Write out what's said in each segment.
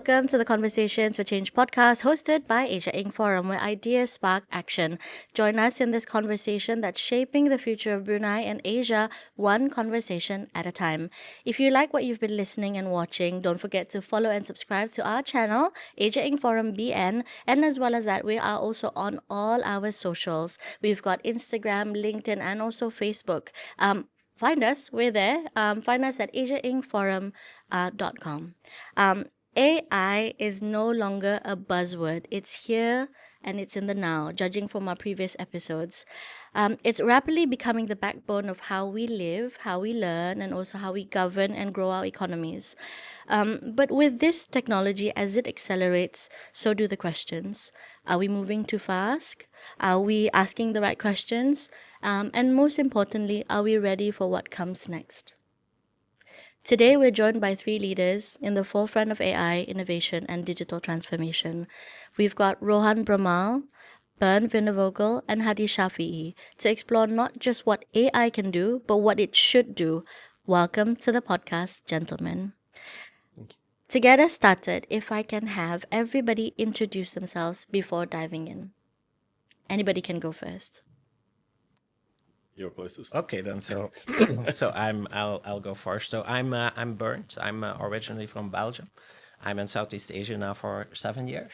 welcome to the Conversations for Change podcast hosted by Asia Inc. Forum, where ideas spark action. Join us in this conversation that's shaping the future of Brunei and Asia, one conversation at a time. If you like what you've been listening and watching, don't forget to follow and subscribe to our channel, Asia Inc. Forum BN, and as well as that, we are also on all our socials. We've got Instagram, LinkedIn, and also Facebook. Find us, we're there. Find us at asiaincforum.com. AI is no longer a buzzword. It's here and it's in the now, judging from our previous episodes. It's rapidly becoming the backbone of how we live, how we learn, and also how we govern and grow our economies. But with this technology, as it accelerates, so do the questions. Are we moving too fast? Are we asking the right questions? And most importantly, are we ready for what comes next? Today, we're joined by three leaders in the forefront of AI, innovation, and digital transformation. We've got Rohan Brammal, Bernd Vindevogel, and Hadi Shafie to explore not just what AI can do, but what it should do. Welcome to the podcast, gentlemen. To get us started, if I can have everybody introduce themselves before diving in. Anybody can go first. You're closest. Okay, then. So I'll go first. So I'm Bernd. I'm originally from Belgium. I'm in Southeast Asia now for 7 years,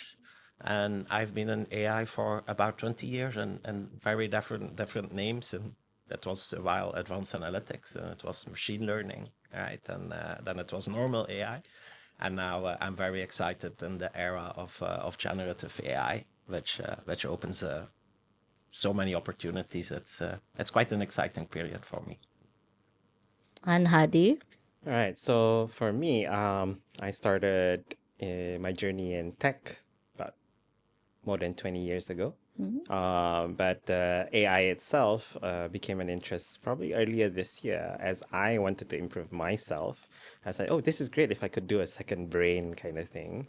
and I've been in AI for about 20 years and very different names. And that was a while advanced analytics, and it was machine learning, right? And then it was normal AI, and now I'm very excited in the era of generative AI, which opens so many opportunities. It's quite an exciting period for me. And Hadi. All right. So for me, I started my journey in tech about more than 20 years ago. But AI itself became an interest probably earlier this year as I wanted to improve myself. I was like, oh, this is great if I could do a second brain kind of thing.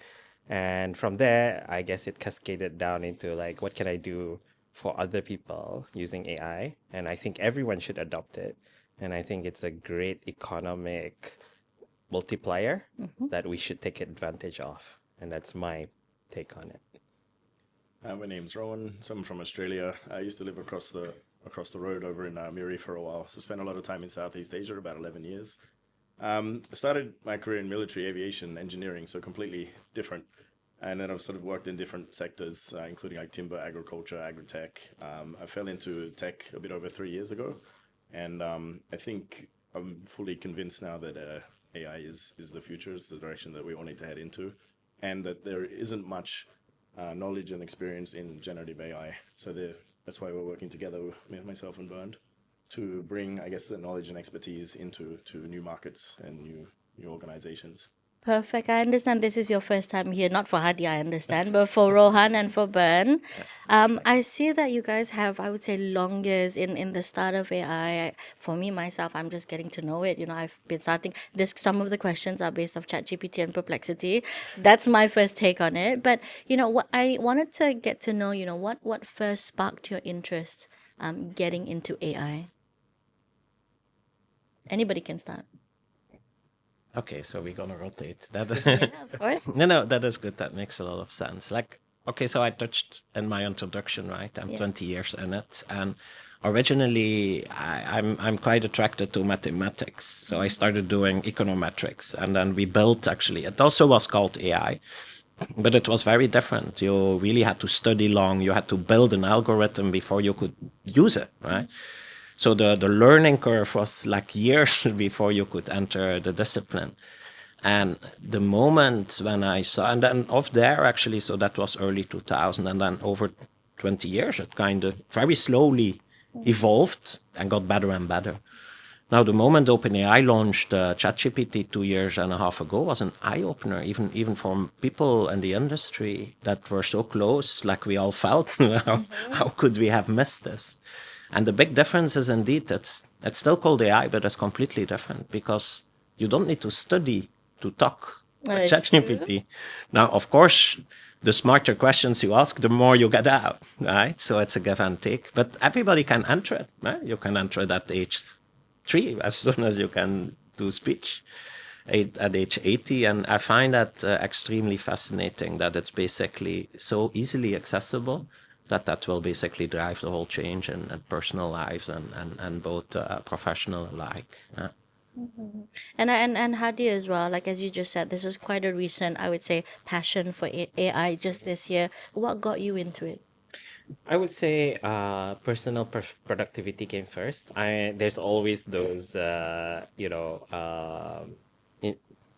And from there, I guess it cascaded down into like, what can I do for other people using AI? And I think everyone should adopt it. And I think it's a great economic multiplier that we should take advantage of. And that's my take on it. My name's Rohan. So I'm from Australia. I used to live across the road over in Miri for a while. So spent a lot of time in Southeast Asia, about 11 years. I started my career in military aviation engineering, so completely different. And then I've sort of worked in different sectors, including like timber, agriculture, agri-tech. I fell into tech a bit over 3 years ago. And I think I'm fully convinced now that AI is the future, is the direction that we all need to head into. And that there isn't much knowledge and experience in generative AI. So that's why we're working together, myself and Bernd, to bring, I guess, the knowledge and expertise into new markets and new organizations. Perfect. I understand this is your first time here, not for Hadi, I understand, but for Rohan and for Bernd. I see that you guys have, I would say, long years in the start of AI. For me, myself, I'm just getting to know it. I've been starting this. Some of the questions are based off ChatGPT and Perplexity. That's my first take on it. But, what I wanted to get to know, what first sparked your interest getting into AI? Anybody can start. Okay, so we're gonna rotate that. Yeah, of course. No, that is good. That makes a lot of sense. Okay, so I touched in my introduction, right? I'm 20 years in it, and originally I'm quite attracted to mathematics. So I started doing econometrics, and then we built actually. It also was called AI, but it was very different. You really had to study long. You had to build an algorithm before you could use it, right? So the learning curve was like years before you could enter the discipline. And the moment when I saw, and then off there actually, so that was early 2000, and then over 20 years, it kind of very slowly evolved and got better and better. Now, the moment OpenAI launched ChatGPT 2.5 years ago was an eye-opener, even for people in the industry that were so close, like we all felt, how could we have missed this? And the big difference is indeed it's still called AI, but it's completely different because you don't need to study to talk with ChatGPT. Now, of course, the smarter questions you ask, the more you get out, right? So it's a give and take. But everybody can enter it, right? You can enter it at age 3 as soon as you can do speech. at age 80, and I find that extremely fascinating, that it's basically so easily accessible that will basically drive the whole change in personal lives and both professional alike. And Hadi as well, like as you just said, this is quite a recent, I would say, passion for AI just this year. What got you into it? I would say personal productivity came first. There's always those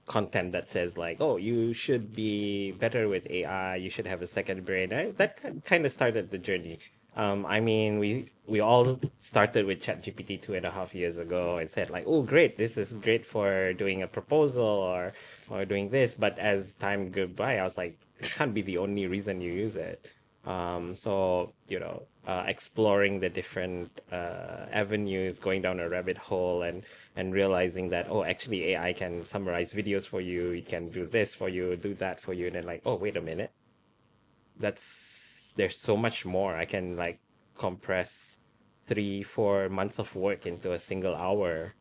content that says like, oh, you should be better with AI. You should have a second brain. That kind of started the journey. I mean, we all started with ChatGPT 2.5 years ago and said like, oh, great, this is great for doing a proposal or doing this. But as time goes by, I was like, it can't be the only reason you use it. So exploring the different avenues, going down a rabbit hole, and realizing that, oh, actually AI can summarize videos for you, it can do this for you, do that for you, and then like, oh, wait a minute, there's so much more. I can like compress 3-4 months of work into a single hour,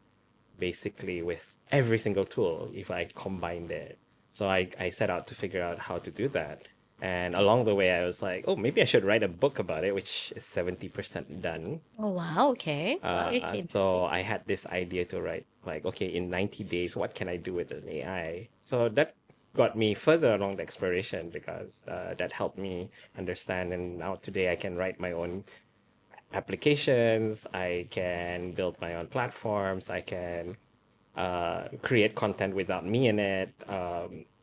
basically, with every single tool if I combined it. So I set out to figure out how to do that. And along the way, I was like, oh, maybe I should write a book about it, which is 70% done. Oh, wow. Okay. Okay. So I had this idea to write, like, okay, in 90 days, what can I do with an AI? So that got me further along the exploration, because that helped me understand. And now today I can write my own applications. I can build my own platforms. I can create content without me in it.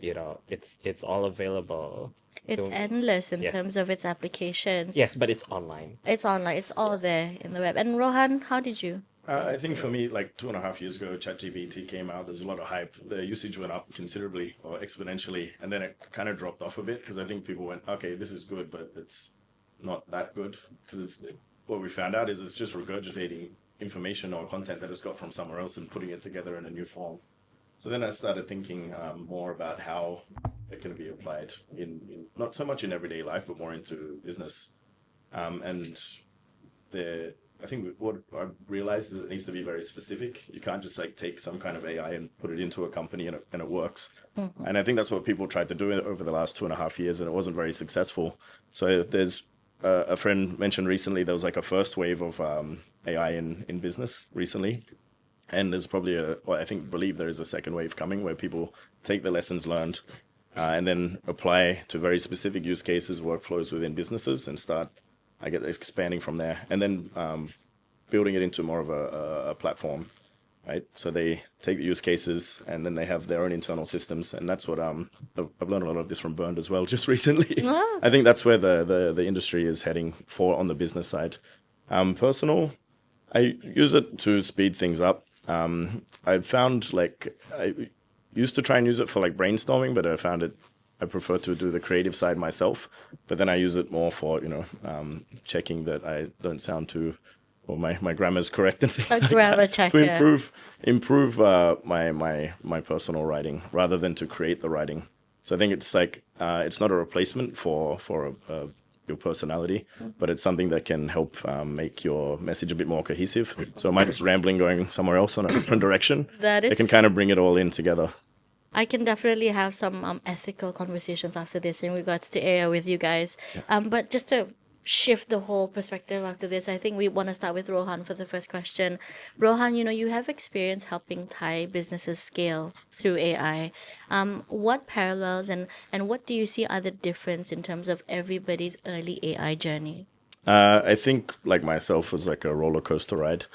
It's all available. It's So, endless in yes. terms of its applications. Yes, but it's online. It's online. It's all there in the web. And Rohan, how did you? I think for me, like 2.5 years ago, ChatGPT came out. There's a lot of hype. The usage went up considerably or exponentially, and then it kind of dropped off a bit because I think people went, okay, this is good, but it's not that good, because it's what we found out is it's just regurgitating information or content that it's got from somewhere else and putting it together in a new form. So then I started thinking more about how it can be applied in not so much in everyday life, but more into business. And I think what I realized is it needs to be very specific. You can't just like take some kind of AI and put it into a company and it works. Mm-hmm. And I think that's what people tried to do over the last 2.5 years, and it wasn't very successful. So there's a friend mentioned recently there was like a first wave of AI in business recently. And there's probably believe there is a second wave coming where people take the lessons learned and then apply to very specific use cases, workflows within businesses, and start, expanding from there, and then building it into more of a platform, right? So they take the use cases and then they have their own internal systems, and that's what I've learned a lot of this from Bernd as well, just recently. Wow. I think that's where the industry is heading for on the business side. Personal, I use it to speed things up. I found I used to try and use it for like brainstorming, but I found I prefer to do the creative side myself. But then I use it more for, checking that I don't sound too, or my grammar's correct and things like grammar that. checker. To improve my personal writing rather than to create the writing. So I think it's like, it's not a replacement for your personality, but it's something that can help make your message a bit more cohesive. So it might be rambling going somewhere else on a different direction. It can kind of bring it all in together. I can definitely have some ethical conversations after this in regards to AI with you guys. Yeah. But just to shift the whole perspective after this, I think we want to start with Rohan for the first question. Rohan, you have experience helping Thai businesses scale through AI. What parallels and what do you see are the difference in terms of everybody's early AI journey? I think, like myself, was like a roller coaster ride,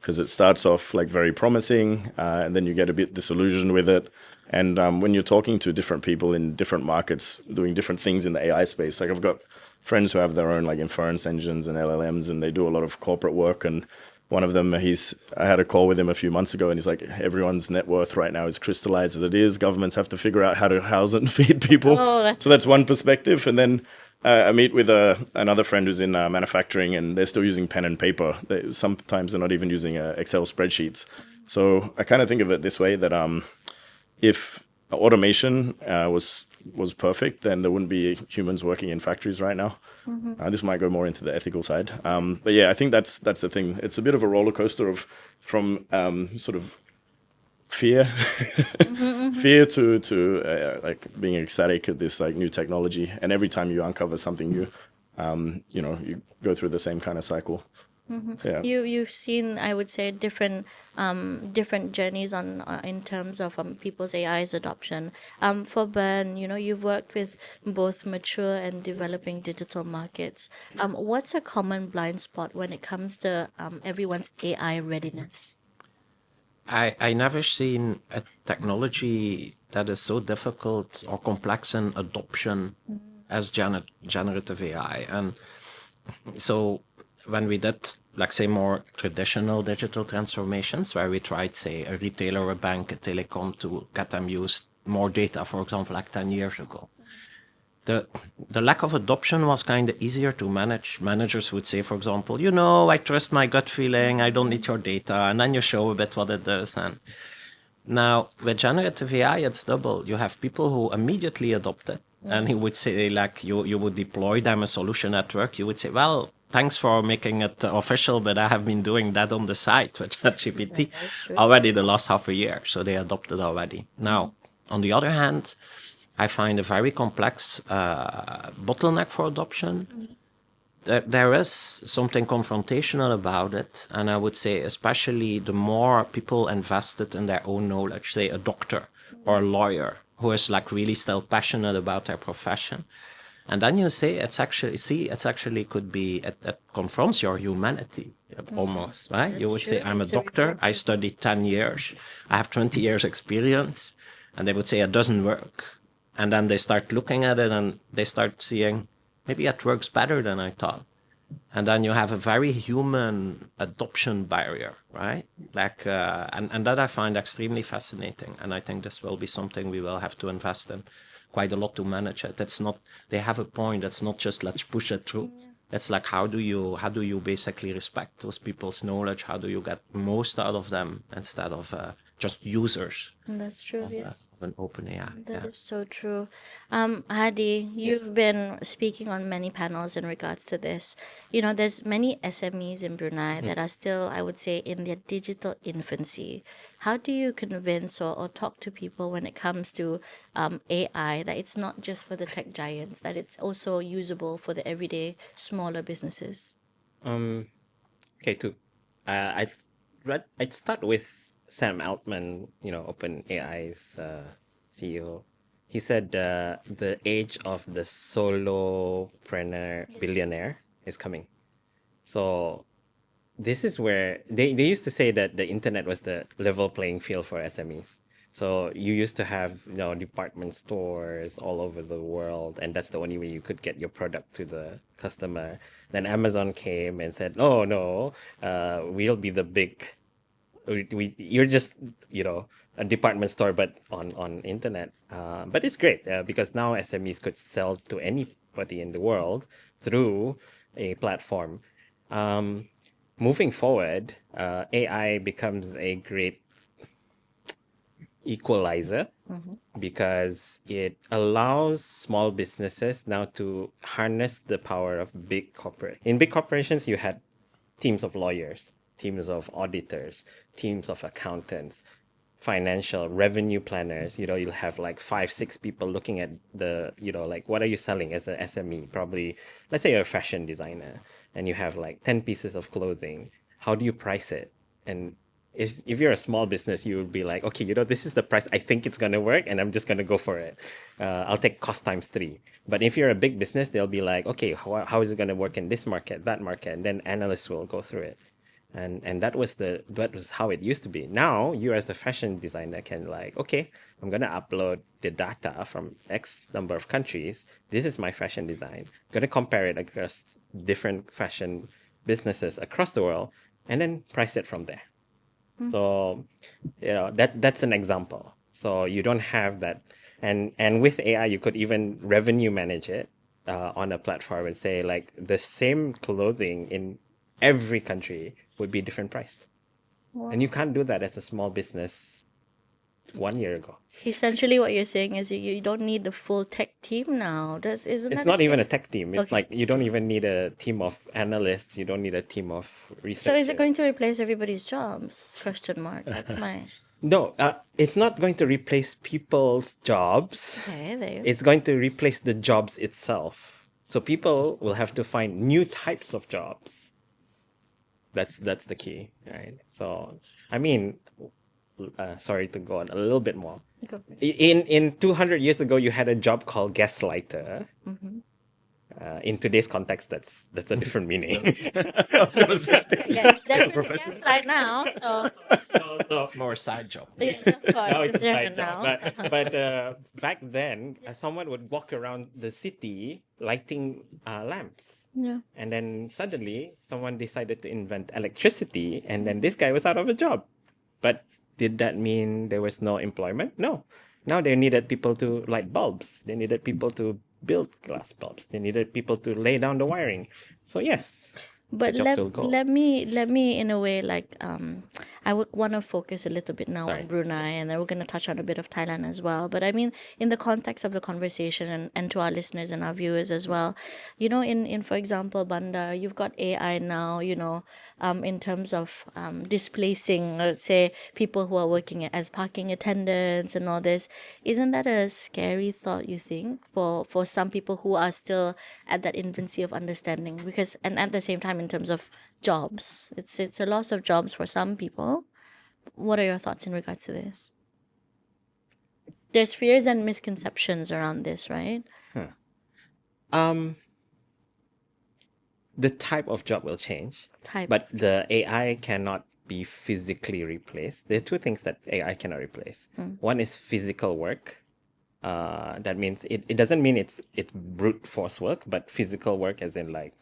because it starts off like very promising, and then you get a bit disillusioned with it. And when you're talking to different people in different markets doing different things in the AI space, like I've got friends who have their own like inference engines and LLMs, and they do a lot of corporate work. And one of them, I had a call with him a few months ago, and he's like, everyone's net worth right now is crystallized as it is. Governments have to figure out how to house it and feed people. So that's one perspective. And then I meet with another friend who's in manufacturing, and they're still using pen and paper. Sometimes they're not even using Excel spreadsheets. So I kind of think of it this way, that if automation was perfect, then there wouldn't be humans working in factories right now. Mm-hmm. This might go more into the ethical side. But yeah, I think that's the thing. It's a bit of a roller coaster from sort of fear, fear to like being ecstatic at this like new technology, and every time you uncover something new, you go through the same kind of cycle. Yeah. You've seen, I would say, different journeys on in terms of people's AI's adoption. For Bernd, you've worked with both mature and developing digital markets. What's a common blind spot when it comes to everyone's AI readiness? I never seen a technology that is so difficult or complex in adoption as generative AI. And so when we did, like, say, more traditional digital transformations, where we tried, say, a retailer, a bank, a telecom, to get them use more data, for example, like 10 years ago, the lack of adoption was kind of easier to manage. Managers would say, for example, I trust my gut feeling, I don't need your data, and then you show a bit what it does. And now with generative AI, it's double. You have people who immediately adopt it, and he would say, like, you would deploy them a solution at work. You would say, well, thanks for making it official, but I have been doing that on the side with ChatGPT already the last half a year. So they adopted already. Now, on the other hand, I find a very complex bottleneck for adoption. There is something confrontational about it. And I would say, especially the more people invested in their own knowledge, say a doctor or a lawyer who is like really still passionate about their profession. And then you say, it's actually could be, it confronts your humanity almost, right? That's you would true. say, I'm a It's very doctor, I true. studied 10 years, I have 20 years experience. And they would say, it doesn't work. And then they start looking at it and they start seeing, maybe it works better than I thought. And then you have a very human adoption barrier, right? Like, and that I find extremely fascinating. And I think this will be something we will have to invest in quite a lot to manage it. It's not, they have a point. It's not just let's push it through. It's like, how do you basically respect those people's knowledge? How do you get most out of them instead of just users That's true, yes. of an open AI? That is so true. Hadi, you've been speaking on many panels in regards to this. There's many SMEs in Brunei that are still, I would say, in their digital infancy. How do you convince or talk to people when it comes to AI, that it's not just for the tech giants, that it's also usable for the everyday smaller businesses? Okay, too. I'd start with Sam Altman, OpenAI's CEO. He said the age of the solopreneur billionaire is coming. So this is where they used to say that the internet was the level playing field for SMEs. So you used to have department stores all over the world, and that's the only way you could get your product to the customer. Then Amazon came and said, "Oh no, we'll be the big. You're just a department store, but on internet. But it's great because now SMEs could sell to anybody in the world through a platform. Moving forward, AI becomes a great equalizer because it allows small businesses now to harness the power of big corporate. In big corporations, you had teams of lawyers, teams of auditors, teams of accountants, financial revenue planners. You'll have like 5-6 people looking at the, like, what are you selling as an SME? Probably, let's say you're a fashion designer and you have like 10 pieces of clothing. How do you price it? And if you're a small business, you would be like, okay, this is the price. I think it's going to work and I'm just going to go for it. I'll take cost times 3. But if you're a big business, they'll be like, okay, how is it going to work in this market, that market? And then analysts will go through it. And that was how it used to be. Now you as a fashion designer can like, okay, I'm going to upload the data from X number of countries. This is my fashion design. I'm going to compare it across different fashion businesses across the world and then price it from there. So, that's an example. So you don't have that. And with AI, you could even revenue manage it on a platform and say like the same clothing in every country would be different priced. Wow. And you can't do that as a small business 1 year ago. Essentially, what you're saying is you don't need the full tech team now. Isn't It's that not even a thing? tech team. It's Okay. like you don't even need a team of analysts. You don't need a team of So researchers. is it going to replace everybody's jobs? Question mark. That's my. No, it's not going to replace people's jobs. Okay, there you. It's going to replace the jobs itself. So people will have to find new types of jobs. That's the key, right? So, I mean, sorry to go on a little bit more. Go. In 200 years ago, you had a job called gaslighter. In today's context, that's a different meaning. I was gonna say. Yes, definitely yes right now. So It's more a side job. yes, of course, Now it's it's a side different job. now. But back then, someone would walk around the city lighting lamps. Yeah. And then suddenly, someone decided to invent electricity, and then this guy was out of a job. But did that mean there was no employment? No. Now they needed people to light bulbs. They needed people to build glass bulbs. They needed people to lay down the wiring. So yes, But jobs will go. let me in a way like I would want to focus a little bit now Sorry. on Brunei, and then we're going to touch on a bit of Thailand as well. But I mean, in the context of the conversation, and to our listeners and our viewers as well, you know, in for example, Banda, you've got AI now, you know, in terms of displacing, let's say, people who are working as parking attendants and all this. Isn't that a scary thought, you think, for some people who are still at that infancy of understanding? Because, and at the same time, in terms of jobs, it's a loss of jobs for some people. What are your thoughts in regards to this? There's fears and misconceptions around this, right? The type of job will change, Type. but the AI cannot be physically replaced. There are two things that AI cannot replace. One is physical work. That means it doesn't mean it's brute force work, but physical work as in like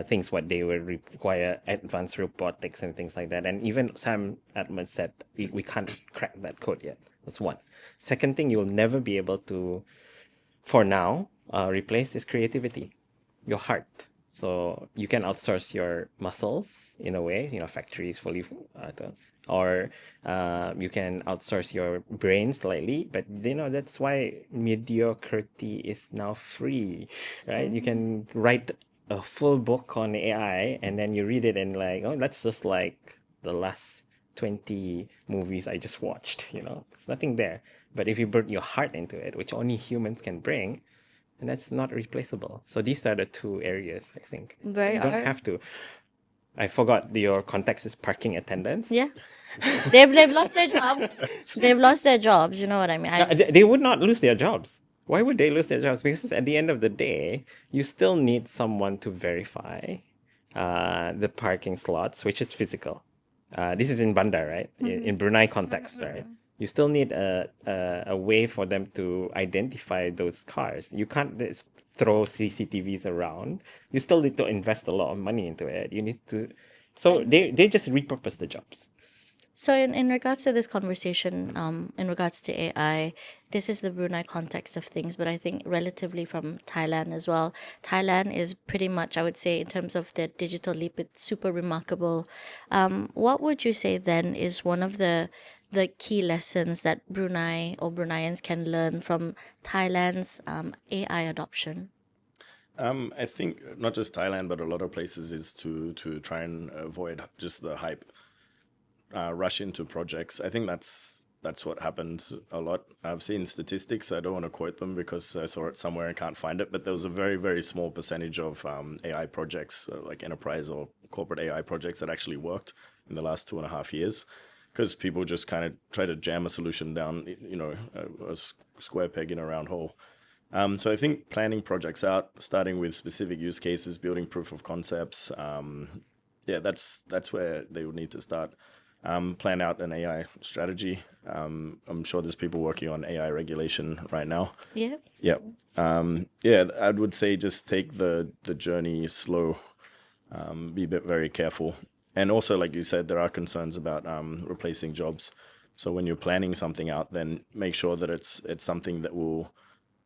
things what they will require advanced robotics and things like that. And even Sam Altman said we can't crack that code yet. That's one. Second thing you'll never be able to, for now, replace is creativity, your heart. So you can outsource your muscles in a way, you know, factories fully, or you can outsource your brain slightly. But you know that's why mediocrity is now free, right? You can write a full book on AI and then you read it and like, oh, that's just like the last 20 movies I just watched. You know, it's nothing there. But if you put your heart into it, which only humans can bring, and that's not replaceable. So these are the two areas, I think. Very You don't hard. have to. I forgot your context is parking attendants. Yeah. They've lost their jobs. They've lost their jobs. You know what I mean? They would not lose their jobs. Why would they lose their jobs? Because at the end of the day, you still need someone to verify the parking slots, which is physical. This is in Banda, right? In Brunei context, right? You still need a way for them to identify those cars. You can't just throw CCTVs around. You still need to invest a lot of money into it. You need to. So they just repurpose the jobs. So in regards to this conversation, in regards to AI, this is the Brunei context of things, but I think relatively from Thailand as well. Thailand is pretty much, I would say, in terms of their digital leap, it's super remarkable. What would you say then is one of the key lessons that Brunei or Bruneians can learn from Thailand's AI adoption? I think not just Thailand, but a lot of places is to try and avoid just the hype. Rush into projects. I think that's what happens a lot. I've seen statistics. I don't want to quote them because I saw it somewhere and can't find it. But there was a very, very small percentage of AI projects, like enterprise or corporate AI projects, that actually worked in the last 2.5 years, because people just kind of try to jam a solution down, you know, a square peg in a round hole. So I think planning projects out, starting with specific use cases, building proof of concepts. That's where they would need to start. Plan out an AI strategy. I'm sure there's people working on AI regulation right now. Yeah. Yeah. I would say just take the journey slow. Be very careful. And also, like you said, there are concerns about replacing jobs. So when you're planning something out, then make sure that it's something that will,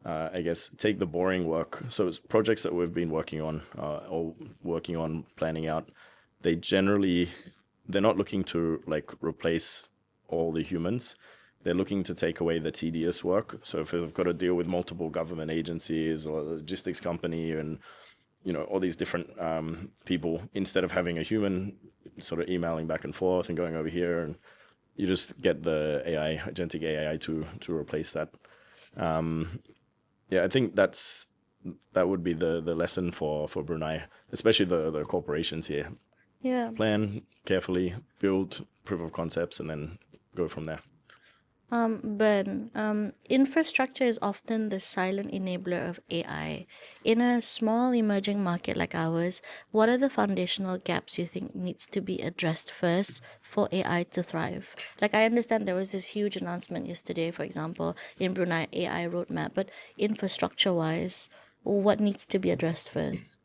I guess, take the boring work. So it's projects that we've been working on or working on planning out. They're not looking to like replace all the humans. they're looking to take away the tedious work. So if they've got to deal with multiple government agencies or a logistics company and all these different people, instead of having a human sort of emailing back and forth and going over here, and you just get the agentic AI to replace that. I think that would be the lesson for Brunei, especially the corporations here. Yeah. Plan carefully, build proof of concepts, and then go from there. Ben, infrastructure is often the silent enabler of AI. In a small emerging market like ours, what are the foundational gaps you think needs to be addressed first for AI to thrive? Like, I understand there was this huge announcement yesterday, for example, in Brunei AI roadmap, but infrastructure-wise, what needs to be addressed first?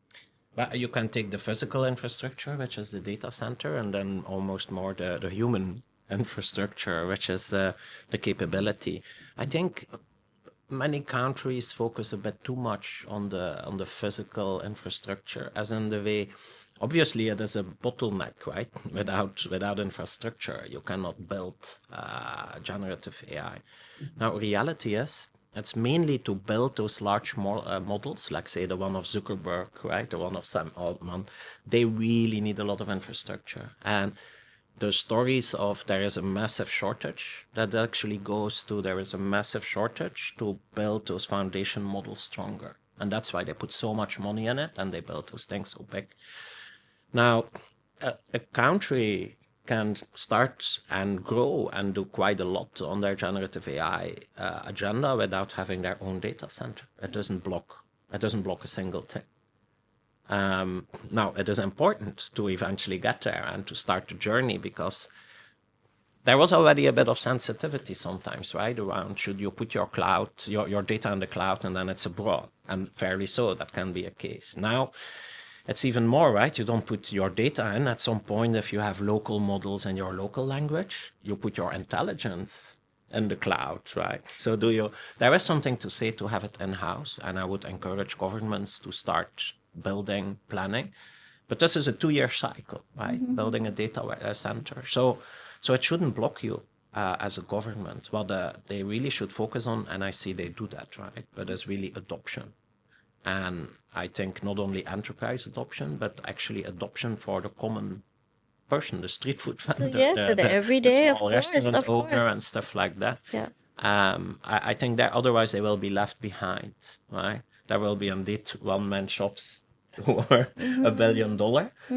But you can take the physical infrastructure, which is the data center, and then almost more the human infrastructure, which is the capability. I think many countries focus a bit too much on the physical infrastructure, as in the way, obviously it is a bottleneck, right? Without infrastructure, you cannot build generative AI. Now, reality is, it's mainly to build those large models, like say the one of Zuckerberg, right? The one of Sam Altman. They really need a lot of infrastructure. And the stories of there is a massive shortage, that actually goes to there is a massive shortage to build those foundation models stronger. And that's why they put so much money in it and they build those things so big. Now, a country can start and grow and do quite a lot on their generative AI agenda without having their own data center. It doesn't block a single thing. Now, it is important to eventually get there and to start the journey, because there was already a bit of sensitivity sometimes, right, around should you put your cloud, your data in the cloud and then it's abroad. And fairly so, that can be a case. Now, it's even more, right? You don't put your data in. At some point, if you have local models in your local language, you put your intelligence in the cloud, right? So there is something to say to have it in-house, and I would encourage governments to start building, planning. But this is a 2-year cycle, right? Mm-hmm. Building a data center. So it shouldn't block you as a government. What they really should focus on, and I see they do that, right? But it's really adoption. And I think not only enterprise adoption, but actually adoption for the common person, the street food vendor, the everyday, the small restaurant owner and stuff like that. Yeah. I think that otherwise they will be left behind, right? There will be indeed one-man shops for $1 billion,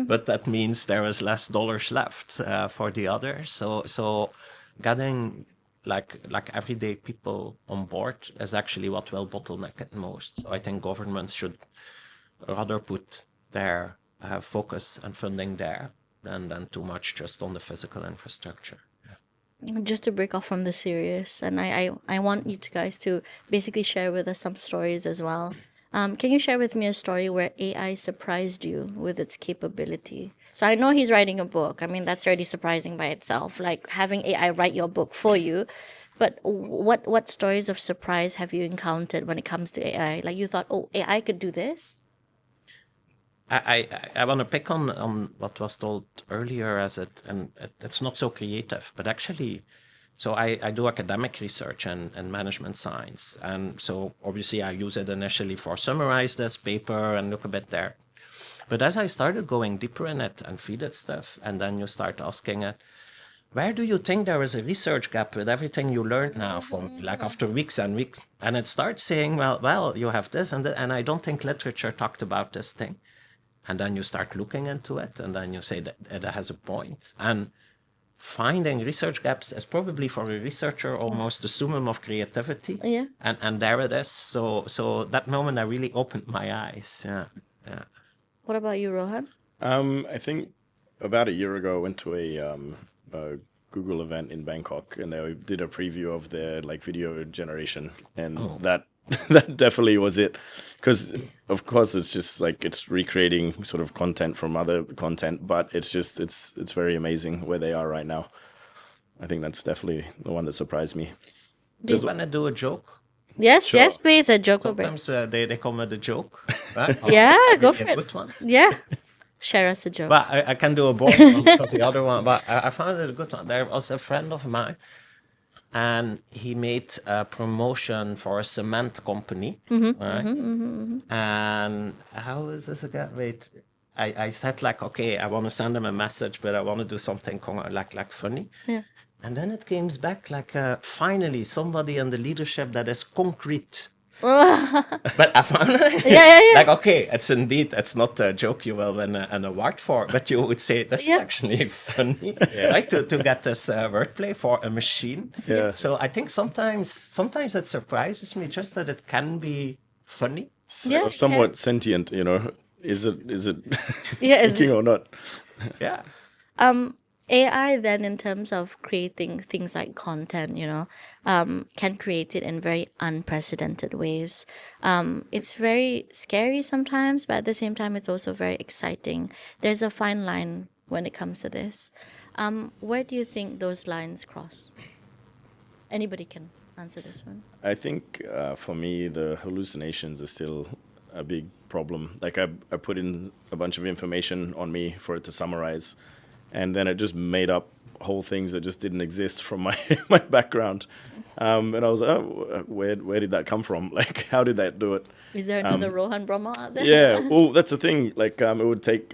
but that means there is less dollars left for the others. So getting like everyday people on board is actually what will bottleneck it most. So I think governments should rather put their focus and funding there than too much just on the physical infrastructure. Just to break off from the serious, and I want you guys to basically share with us some stories as well. Can you share with me a story where AI surprised you with its capability? So I know he's writing a book. I mean, that's already surprising by itself, like having AI write your book for you. But what stories of surprise have you encountered when it comes to AI? Like you thought, oh, AI could do this? I want to pick on what was told earlier, and it's not so creative, but actually, so I do academic research and management science. And so obviously I use it initially for summarize this paper and look a bit there. But as I started going deeper in it and feed it stuff, and then you start asking it, where do you think there is a research gap with everything you learned now from like after weeks and weeks? And it starts saying, well, you have this and I don't think literature talked about this thing. And then you start looking into it, and then you say that it has a point. And finding research gaps is probably for a researcher almost the summum of creativity. Yeah. And there it is. So that moment I really opened my eyes. Yeah. What about you, Rohan? I think about a year ago I went to a Google event in Bangkok, and they did a preview of their video generation, and that definitely was it. Because of course it's just it's recreating sort of content from other content, but it's very amazing where they are right now. I think that's definitely the one that surprised me. Do you want to do a joke? Yes, Sure. yes, please. A joke will break. Sometimes they come with a joke. Right? Yeah, go for A it. good one. Yeah. Share us a joke. But I can do a boring one because the other one, but I found it a good one. There was a friend of mine and he made a promotion for a cement company, right? And how is this again? Wait, I said like, okay, I want to send him a message, but I want to do something like funny. Yeah. And then it came back like, finally, somebody in the leadership that is concrete. Yeah, But I found yeah. like, okay, it's not a joke you will win an award for, but you would say this is Yeah. actually funny, right? To get this wordplay for a machine. Yeah. So I think sometimes it surprises me just that it can be funny. Yeah, Somewhat sentient, you know. Is it Yeah, is thinking it- or not? Yeah. AI then, in terms of creating things like content, can create it in very unprecedented ways. It's very scary sometimes, but at the same time, it's also very exciting. There's a fine line when it comes to this. Where do you think those lines cross? Anybody can answer this one. I think for me, the hallucinations are still a big problem. Like I put in a bunch of information on me for it to summarize, and then it just made up whole things that just didn't exist from my my background. And I was like, oh, where did that come from? Like, how did that do it? Is there another Rohan Brammal out there? Yeah, well, that's the thing. Like, it would take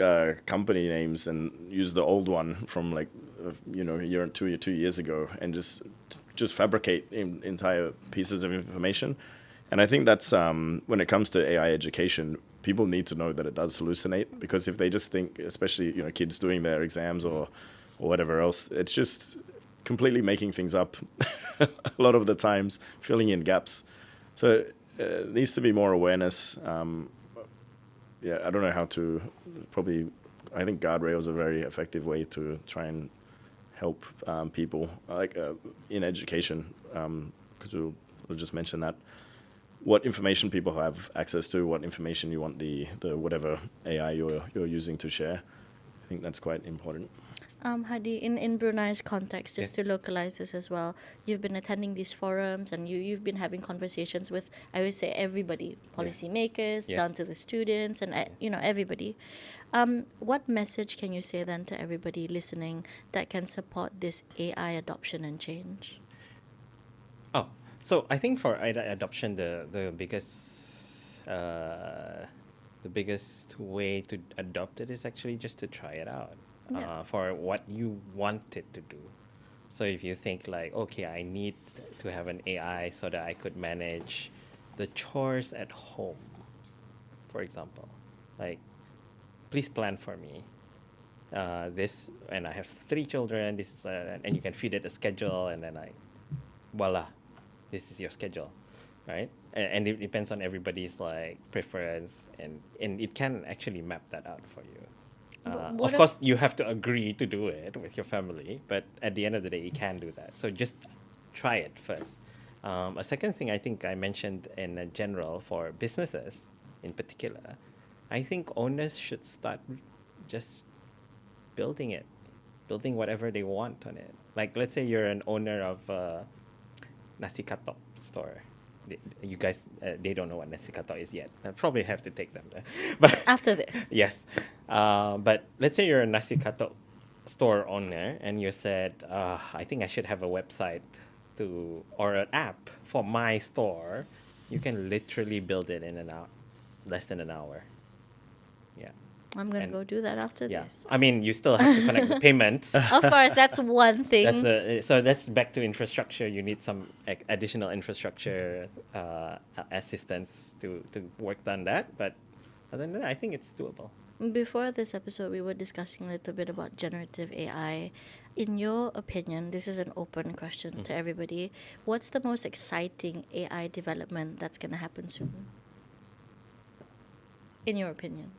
company names and use the old one from like, a year and 2 years ago, and just fabricate entire pieces of information. And I think that's when it comes to AI education, people need to know that it does hallucinate, because if they just think, especially kids doing their exams or whatever else, it's just completely making things up a lot of the times, filling in gaps. So there needs to be more awareness. I don't know how to I think guardrails are a very effective way to try and help people in education, because we'll just mention that. What information people have access to, what information you want the whatever AI you're using to share. I think that's quite important. Hadi, in Brunei's context, just Yes. to localize this as well, you've been attending these forums and you've been having conversations with, I would say, everybody, policymakers, Yes. down to the students, and everybody. What message can you say then to everybody listening that can support this AI adoption and change? Oh, so I think for adoption, the biggest way to adopt it is actually just to try it out for what you want it to do. So if you think like, okay, I need to have an AI so that I could manage the chores at home, for example, like, please plan for me this, and I have 3 children. This is and you can feed it a schedule, and then voila, this is your schedule, right? And it depends on everybody's like preference, and it can actually map that out for you. what Of course, you have to agree to do it with your family, but at the end of the day, you can do that. So just try it first. A second thing I think I mentioned in general for businesses in particular, I think owners should start just building whatever they want on it. Like, let's say you're an owner of a nasi katok store. You guys, they don't know what nasi katok is yet. I probably have to take them there. But After this. yes. But let's say you're a nasi katok store owner and you said, I think I should have a website or an app for my store. You can literally build it in less than an hour. Yeah. I'm going to And- go do that after Yeah. this. I mean, you still have to connect the payments. Of course, that's one thing. That's back to infrastructure. You need some additional infrastructure assistance to work on that. But other than that, I think it's doable. Before this episode, we were discussing a little bit about generative AI. In your opinion, this is an open question to everybody. What's the most exciting AI development that's going to happen soon? In your opinion?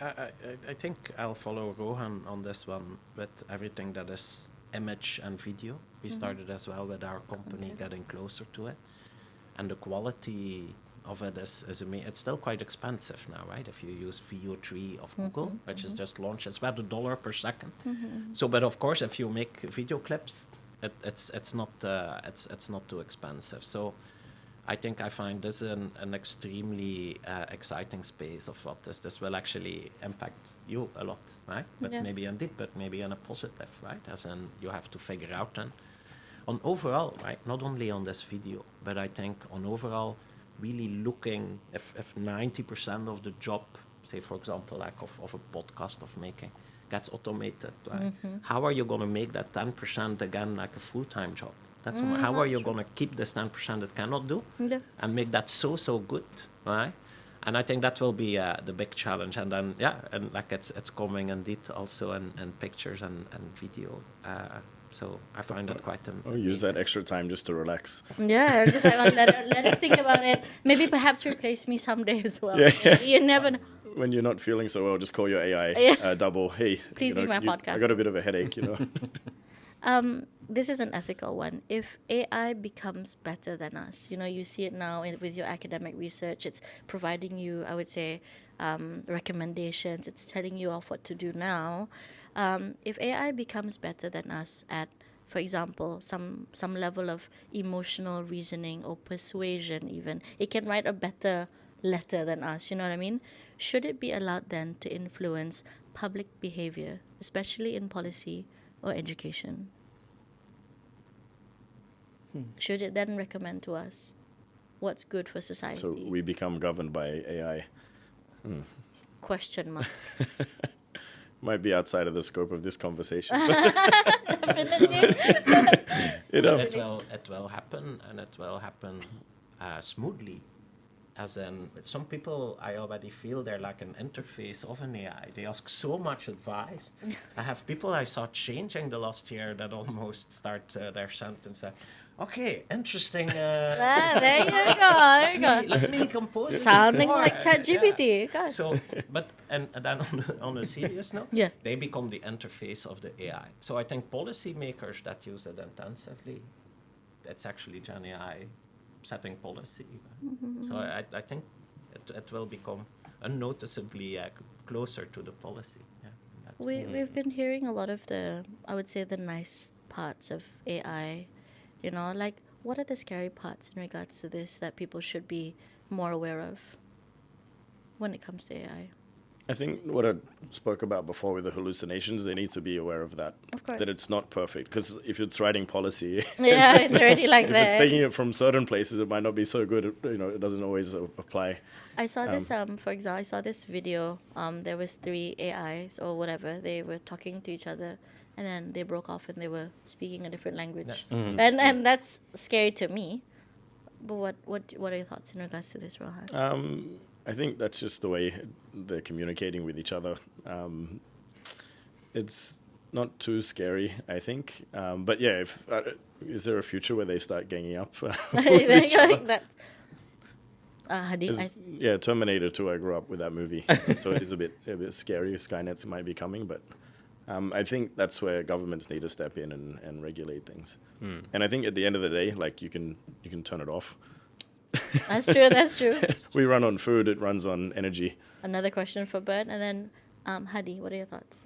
I think I'll follow Rohan on this one with everything that is image and video. We started as well with our company getting closer to it. And the quality of it is it's still quite expensive now, right? If you use VO3 of Google, which is just launched, it's about $1 per second. So, but of course, if you make video clips, it's not too expensive. So I think I find this an extremely exciting space of what this will actually impact you a lot, right? But Yeah. maybe in a positive, right? As in you have to figure out then on overall, right? Not only on this video, but I think on overall, really looking if 90% of the job, say for example, like of a podcast of making, gets automated, right? How are you going to make that 10% again like a full-time job? That's how are you going to keep this 10% that cannot do Yeah. and make that so good, right? And I think that will be the big challenge. And then, and like it's coming indeed also in pictures and video. So I find that quite Use that extra time just to relax. Yeah, just like let it think about it. Maybe perhaps replace me someday as well. Yeah. You never know. When you're not feeling so well, just call your AI Yeah. double. Hey, Please be my I podcast. got a bit of a headache, This is an ethical one. If AI becomes better than us, you see it now with your academic research. It's providing you, I would say, recommendations. It's telling you of what to do now. If AI becomes better than us at, for example, some level of emotional reasoning or persuasion, even it can write a better letter than us. You know what I mean? Should it be allowed then to influence public behavior, especially in policy or education? Should it then recommend to us what's good for society? So we become governed by AI. Question mark. Might be outside of the scope of this conversation. Definitely. it will happen, and it will happen smoothly. As in, some people, I already feel they're like an interface of an AI. They ask so much advice. I have people I saw changing the last year that almost start their sentence. Okay, interesting. There you go. Let me compose. Sounding more." like ChatGPT. God. So, but and then on a serious note, Yeah. they become the interface of the AI. So I think policymakers that use it intensively, it's actually Gen AI setting policy. So I think it will become unnoticeably closer to the policy. Yeah, We've been hearing a lot of I would say the nice parts of AI. Like what are the scary parts in regards to this that people should be more aware of when it comes to AI? I think what I spoke about before with the hallucinations, they need to be aware of that. Of course. That it's not perfect. Because if it's writing policy, Yeah, it's already like if that. it's taking it from certain places, it might not be so good. It doesn't always apply. I saw this, for example, I saw this video. There was 3 AIs or whatever. They were talking to each other, and then they broke off and they were speaking a different language. Yes. And that's scary to me. But what are your thoughts in regards to this, Rohan? I think that's just the way they're communicating with each other. It's not too scary, I think. But yeah, is there a future where they start ganging up? Like that. Hadi, Yeah, Terminator 2. I grew up with that movie, so it is a bit scary. Skynet might be coming, but I think that's where governments need to step in and regulate things. And I think at the end of the day, like you can turn it off. That's true. We run on food; it runs on energy. Another question for Bernd, and then Hadi, what are your thoughts?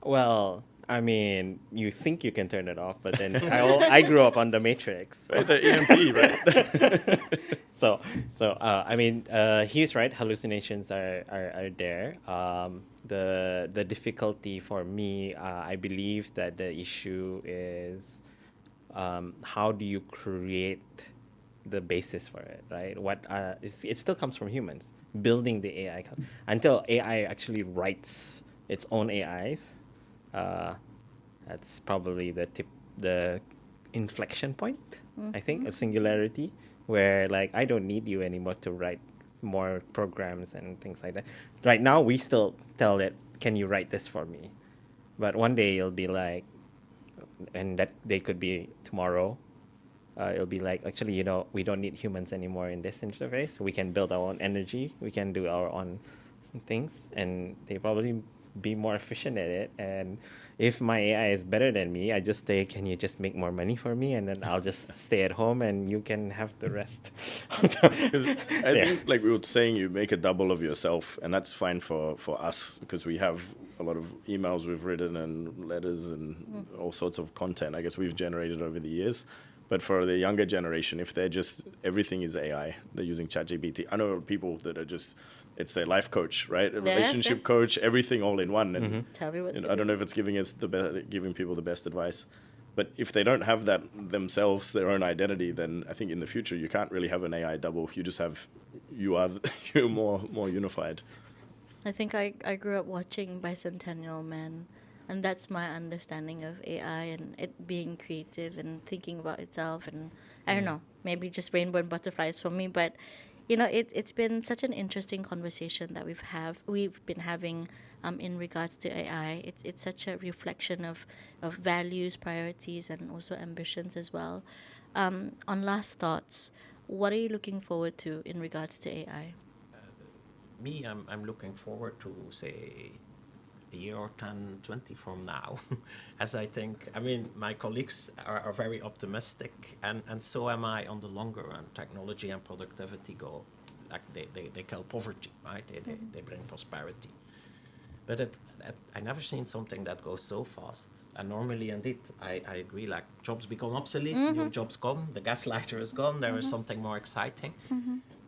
Well, I mean, you think you can turn it off, but then I grew up on the Matrix. Right, the EMP, right? So I mean, he's right. Hallucinations are there. The difficulty for me, I believe that the issue is how do you create the basis for it, right? It still comes from humans building the AI. Until AI actually writes its own AIs, that's probably the inflection point. I think a singularity where like I don't need you anymore to write more programs and things like that. Right now we still tell it, can you write this for me? But one day it'll be like, and that day could be tomorrow. It'll be like, actually, we don't need humans anymore in this interface. We can build our own energy. We can do our own things, and they probably be more efficient at it. And if my AI is better than me, I just say, can you just make more money for me? And then I'll just stay at home and you can have the rest. Because I think, like we were saying, you make a double of yourself, and that's fine for us because we have a lot of emails we've written and letters and all sorts of content, I guess, we've generated over the years. But for the younger generation, if they're just, everything is AI, they're using ChatGPT. I know people that are just, it's their life coach, right? A relationship yes. coach, everything all in one. And Tell me what to I don't know do. if it's giving people the best advice. But if they don't have that themselves, their own identity, then I think in the future you can't really have an AI double. You just have, you're more unified. I think I grew up watching Bicentennial Man, and that's my understanding of AI and it being creative and thinking about itself. And I don't know, maybe just rainbow and butterflies for me, but it's been such an interesting conversation that we've been having in regards to AI. It's such a reflection of values, priorities, and also ambitions as well. On last thoughts, what are you looking forward to in regards to AI? Me, I'm looking forward to, say, a year or 10, 20 from now, as I think, I mean, my colleagues are very optimistic, and so am I on the longer run. Technology and productivity go, like they kill poverty, right? They bring prosperity. But I never seen something that goes so fast. And normally, indeed, I agree, like jobs become obsolete, new jobs come, the gaslighter is gone, there is something more exciting.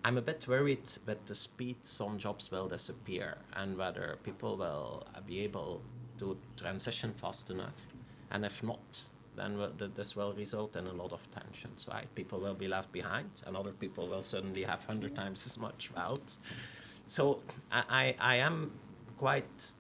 I'm a bit worried with the speed some jobs will disappear and whether people will be able to transition fast enough. And if not, then this will result in a lot of tensions, right? People will be left behind and other people will suddenly have 100 times as much wealth. So I am quite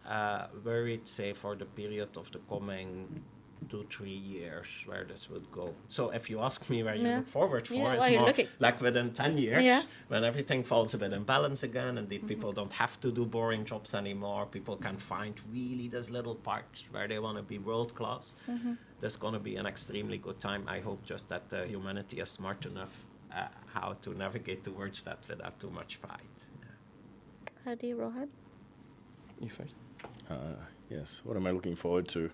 worried, say, for the period of the coming 2-3 years where this would go. So if you ask me where you Yeah. look forward for, Yeah, it's where you more looking? like within 10 years, Yeah. when everything falls a bit in balance again, indeed people don't have to do boring jobs anymore, people can find really this little part where they want to be world class. There's going to be an extremely good time. I hope just that humanity is smart enough how to navigate towards that without too much fight. Hadi, Rohan? You first. Yes. What am I looking forward to?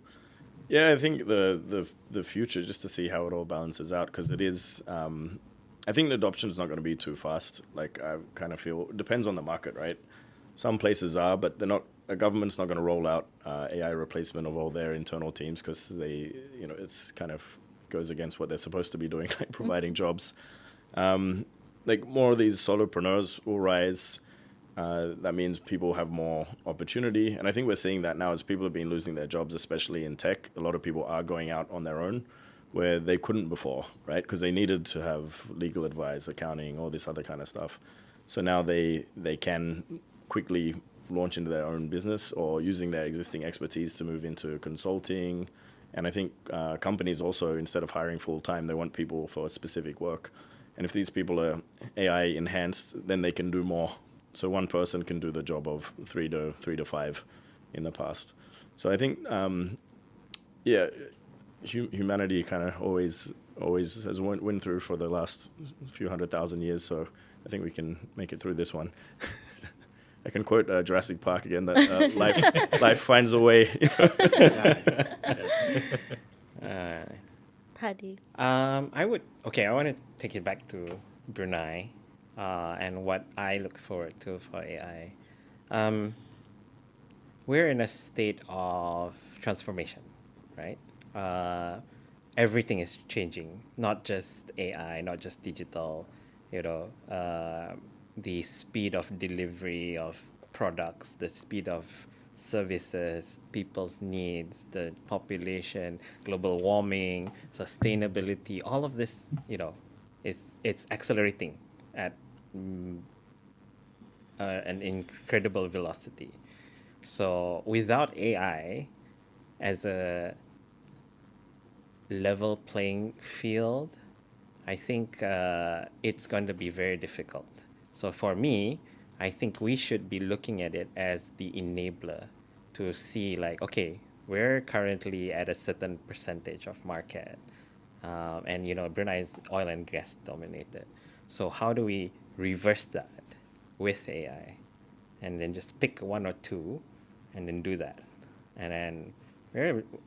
Yeah, I think the future, just to see how it all balances out, because it is. I think the adoption is not going to be too fast. Like I kind of feel it depends on the market, right? Some places are, but they're not. A government's not going to roll out AI replacement of all their internal teams because they, it's kind of goes against what they're supposed to be doing, like providing jobs. Like more of these solopreneurs will rise. That means people have more opportunity. And I think we're seeing that now as people have been losing their jobs, especially in tech. A lot of people are going out on their own where they couldn't before, right? Because they needed to have legal advice, accounting, all this other kind of stuff. So now they can quickly launch into their own business or using their existing expertise to move into consulting. And I think companies also, instead of hiring full-time, they want people for specific work. And if these people are AI enhanced, then they can do more. So one person can do the job of three to five in the past. So I think, humanity kind of always has went through for the last few 100,000 years. So I think we can make it through this one. I can quote Jurassic Park again, that life finds a way. Hadi. I want to take it back to Brunei and what I look forward to for AI. We're in a state of transformation, right? Everything is changing, not just AI, not just digital, the speed of delivery of products, the speed of services, people's needs, the population, global warming, sustainability, all of this, it's accelerating at an incredible velocity. So without AI as a level playing field, I think it's going to be very difficult. So for me, I think we should be looking at it as the enabler to see like, okay, we're currently at a certain percentage of market. And, Brunei is oil and gas dominated. So how do we reverse that with AI? And then just pick one or two and then do that. And then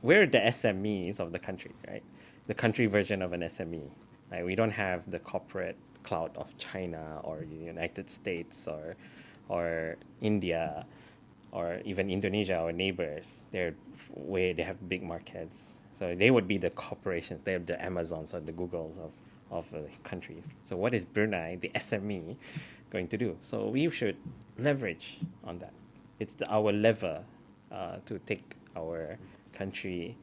we're the SMEs of the country, right? The country version of an SME. Like we don't have the corporate cloud of China or United States or India or even Indonesia, our neighbors. They have big markets. So they would be the corporations, they're the Amazons or the Googles of countries. So what is Brunei, the SME, going to do? So we should leverage on that. It's our lever to take our country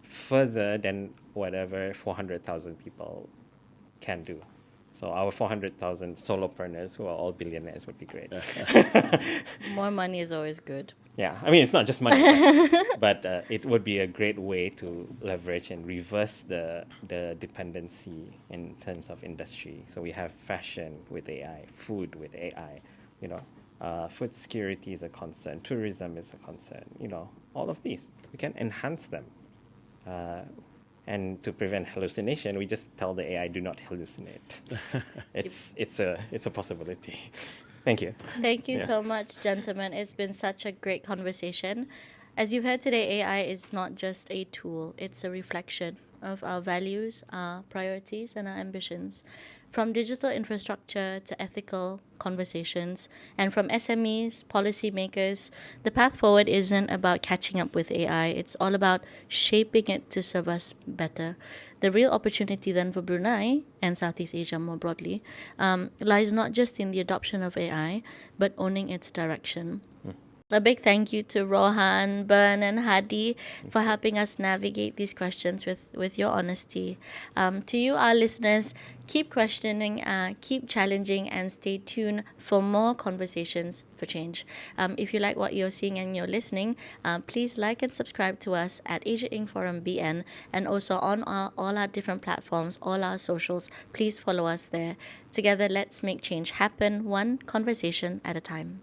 further than whatever 400,000 people can do. So our 400,000 solopreneurs who are all billionaires would be great. More money is always good. Yeah, I mean, it's not just money, but it would be a great way to leverage and reverse the dependency in terms of industry. So we have fashion with AI, food with AI, you know, food security is a concern, tourism is a concern, you know, all of these. We can enhance them. And to prevent hallucination, we just tell the AI, do not hallucinate. It's a possibility. Thank you. Thank you Yeah. so much, gentlemen. It's been such a great conversation. As you've heard today, AI is not just a tool, it's a reflection of our values, our priorities, and our ambitions. From digital infrastructure to ethical conversations, and from SMEs, policymakers, the path forward isn't about catching up with AI, it's all about shaping it to serve us better. The real opportunity then for Brunei and Southeast Asia more broadly lies not just in the adoption of AI, but owning its direction. A big thank you to Rohan, Bernd, and Hadi for helping us navigate these questions with your honesty. To you, our listeners, keep questioning, keep challenging, and stay tuned for more conversations for change. If you like what you're seeing and you're listening, please like and subscribe to us at Asia Inc. Forum BN, and also on all our different platforms, all our socials. Please follow us there. Together, let's make change happen, one conversation at a time.